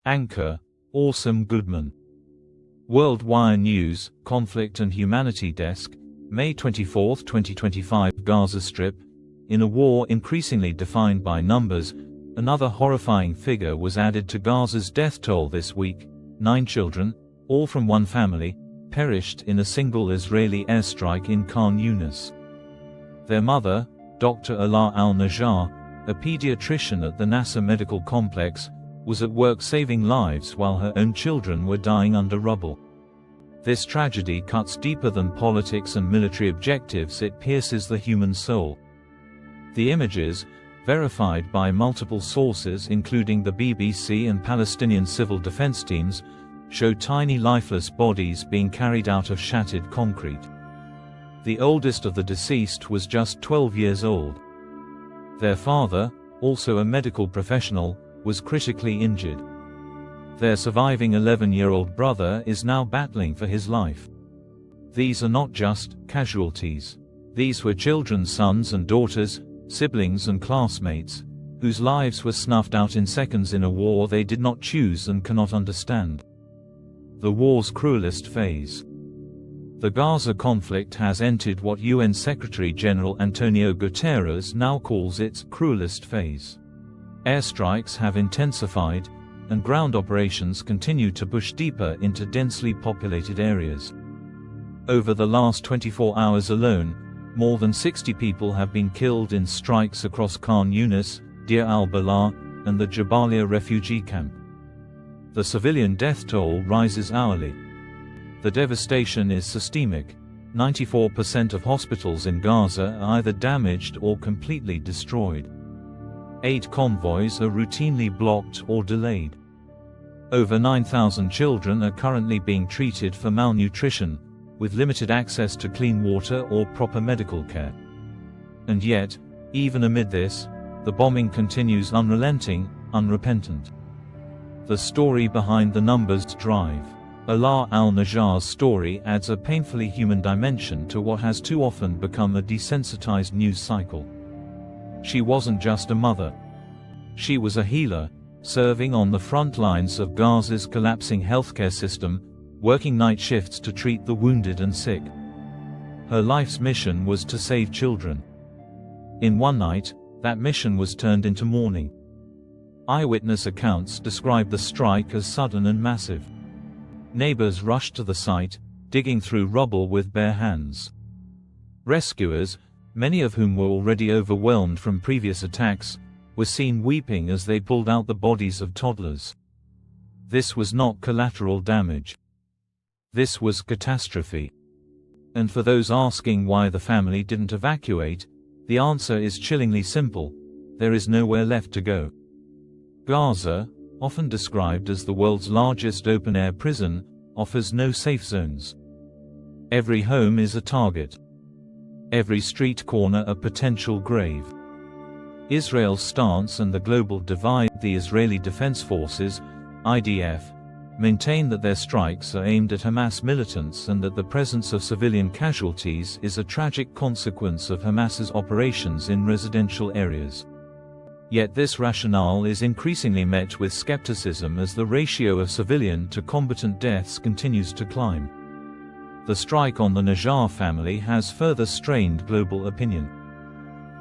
Anchor, Awesome Goodman. World Wire News, Conflict and Humanity Desk, May 24, 2025. Gaza Strip. In a war increasingly defined by numbers, another horrifying figure was added to Gaza's death toll this week. 9 children, all from one family, perished in a single Israeli airstrike in Khan Younis. Their mother, Dr. Alaa al-Najjar, a pediatrician at the Nasser Medical Complex, was at work saving lives while her own children were dying under rubble. This tragedy cuts deeper than politics and military objectives. It pierces the human soul. The images, verified by multiple sources including the BBC and Palestinian civil defense teams, show tiny lifeless bodies being carried out of shattered concrete. The oldest of the deceased was just 12 years old. Their father, also a medical professional, was critically injured. Their surviving 11-year-old brother is now battling for his life. These are not just casualties. These were children's sons and daughters, siblings and classmates, whose lives were snuffed out in seconds in a war they did not choose and cannot understand. The war's cruelest phase. The Gaza conflict has entered what UN Secretary-General Antonio Guterres now calls its cruelest phase. Airstrikes have intensified, and ground operations continue to push deeper into densely populated areas. Over the last 24 hours alone, more than 60 people have been killed in strikes across Khan Younis, Deir al-Balah, and the Jabalia refugee camp. The civilian death toll rises hourly. The devastation is systemic. 94% of hospitals in Gaza are either damaged or completely destroyed. Aid convoys are routinely blocked or delayed. Over 9,000 children are currently being treated for malnutrition, with limited access to clean water or proper medical care. And yet, even amid this, the bombing continues unrelenting, unrepentant. The story behind the numbers drive. Alaa al-Najjar's story adds a painfully human dimension to what has too often become a desensitized news cycle. She wasn't just a mother. She was a healer, serving on the front lines of Gaza's collapsing healthcare system, working night shifts to treat the wounded and sick. Her life's mission was to save children. In one night, that mission was turned into mourning. Eyewitness accounts describe the strike as sudden and massive. Neighbors rushed to the site, digging through rubble with bare hands. Rescuers, many of whom were already overwhelmed from previous attacks, were seen weeping as they pulled out the bodies of toddlers. This was not collateral damage. This was catastrophe. And for those asking why the family didn't evacuate, the answer is chillingly simple: there is nowhere left to go. Gaza, often described as the world's largest open-air prison, offers no safe zones. Every home is a target. Every street corner a potential grave. Israel's stance and the global divide. The Israeli Defense Forces, IDF, maintain that their strikes are aimed at Hamas militants and that the presence of civilian casualties is a tragic consequence of Hamas's operations in residential areas. Yet this rationale is increasingly met with skepticism as the ratio of civilian to combatant deaths continues to climb. The strike on the Najjar family has further strained global opinion.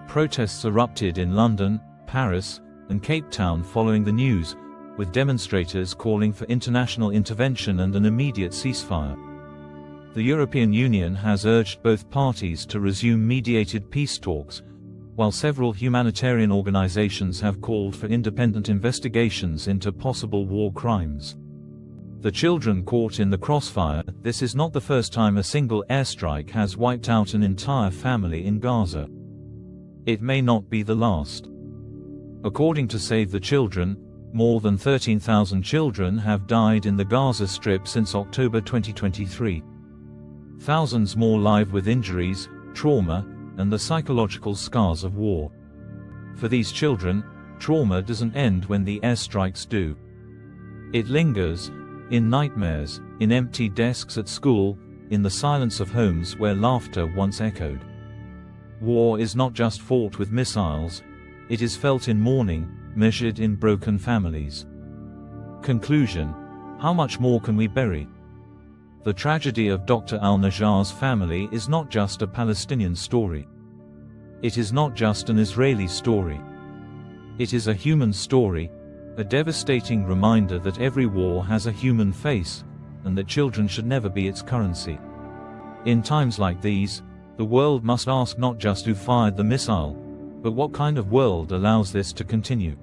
Protests erupted in London, Paris, and Cape Town following the news, with demonstrators calling for international intervention and an immediate ceasefire. The European Union has urged both parties to resume mediated peace talks, while several humanitarian organizations have called for independent investigations into possible war crimes. The children caught in the crossfire. This is not the first time a single airstrike has wiped out an entire family in Gaza. It may not be the last. According to Save the Children, more than 13,000 children have died in the Gaza Strip since October 2023. Thousands more live with injuries, trauma, and the psychological scars of war. For these children, trauma doesn't end when the airstrikes do. It lingers, in nightmares, in empty desks at school, in the silence of homes where laughter once echoed. War is not just fought with missiles, it is felt in mourning, measured in broken families. Conclusion: how much more can we bury? The tragedy of Dr. al-Najjar's family is not just a Palestinian story. It is not just an Israeli story. It is a human story, a devastating reminder that every war has a human face, and that children should never be its currency. In times like these, the world must ask not just who fired the missile, but what kind of world allows this to continue.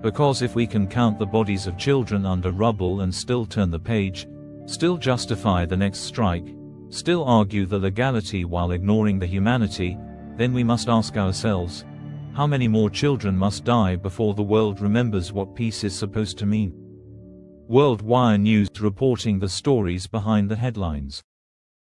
Because if we can count the bodies of children under rubble and still turn the page, still justify the next strike, still argue the legality while ignoring the humanity, then we must ask ourselves, how many more children must die before the world remembers what peace is supposed to mean? World Wire News reporting the stories behind the headlines.